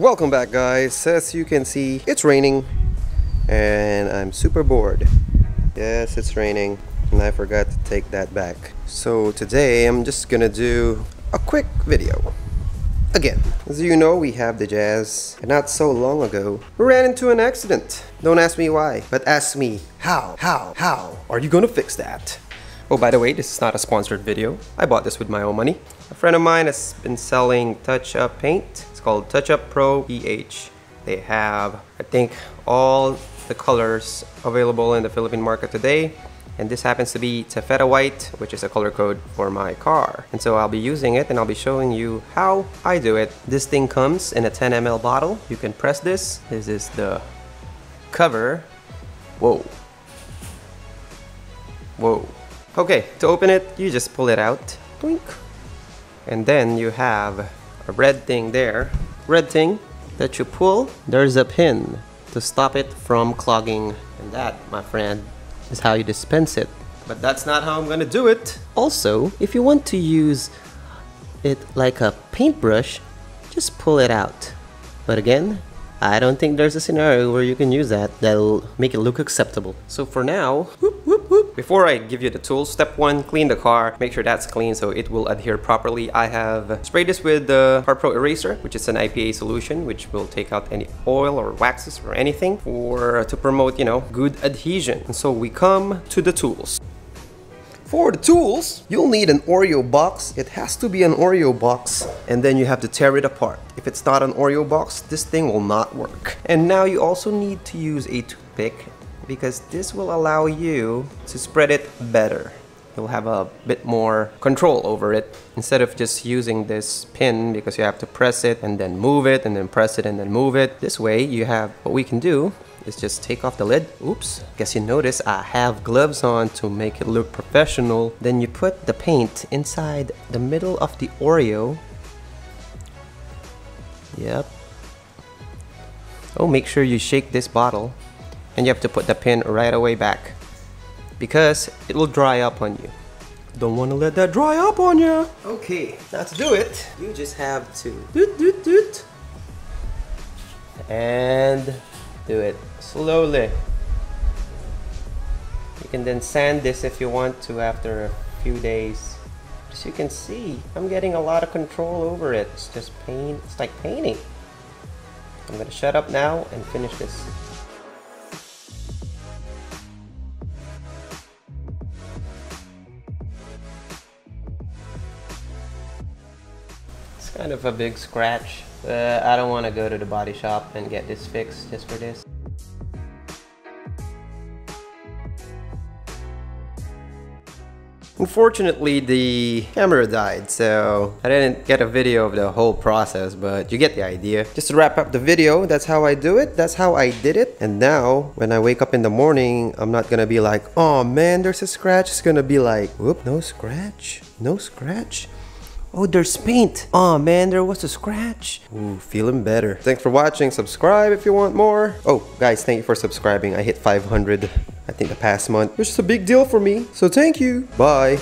Welcome back, guys. As you can see, it's raining and I'm super bored. Yes, it's raining and I forgot to take that back. So today I'm just gonna do a quick video. Again, as you know, we have the Jazz, and not so long ago we ran into an accident. Don't ask me why, but ask me how are you gonna fix that? Oh, by the way, this is not a sponsored video. I bought this with my own money. A friend of mine has been selling touch-up paint. It's called Touch-Up Pro PH. They have, I think, all the colors available in the Philippine market today. And this happens to be taffeta white, which is a color code for my car. And so I'll be using it and I'll be showing you how I do it. This thing comes in a 10 ml bottle. You can press this. This is the cover. Whoa. Whoa. Okay, to open it, you just pull it out. Blink. And then you have a red thing there. Red thing that you pull. There's a pin to stop it from clogging. And that, my friend, is how you dispense it. But that's not how I'm gonna do it. Also, if you want to use it like a paintbrush, just pull it out. But again, I don't think there's a scenario where you can use that that'll make it look acceptable. So for now, before I give you the tools, step one, clean the car. Make sure that's clean so it will adhere properly. I have sprayed this with the Car Pro Eraser, which is an IPA solution, which will take out any oil or waxes or anything to promote, you know, good adhesion. And so we come to the tools. For the tools, you'll need an Oreo box. It has to be an Oreo box, and then you have to tear it apart. If it's not an Oreo box, this thing will not work. And now you also need to use a toothpick because this will allow you to spread it better. You'll have a bit more control over it instead of just using this pin because you have to press it and then move it and then press it and then move it. This way you have, what we can do is just take off the lid. Oops, guess you notice I have gloves on to make it look professional. Then you put the paint inside the middle of the Oreo. Yep. Oh, make sure you shake this bottle and you have to put the pin right away back because it will dry up on you. Don't want to let that dry up on you. Okay, now to do it, you just have to doot and do it slowly. You can then sand this if you want to after a few days. As you can see, I'm getting a lot of control over it. It's just paint. It's like painting. I'm gonna shut up now and finish this. It's kind of a big scratch. I don't want to go to the body shop and get this fixed just for this. Unfortunately, the camera died, so I didn't get a video of the whole process, but you get the idea. Just to wrap up the video, that's how I do it. That's how I did it. And now, when I wake up in the morning, I'm not gonna be like, oh man, there's a scratch. It's gonna be like, whoop, no scratch, no scratch. Oh, there's paint. Oh man, there was a scratch. Ooh, feeling better. Thanks for watching. Subscribe if you want more. Oh, guys, thank you for subscribing. I hit 500, I think, the past month, which is a big deal for me. So thank you. Bye.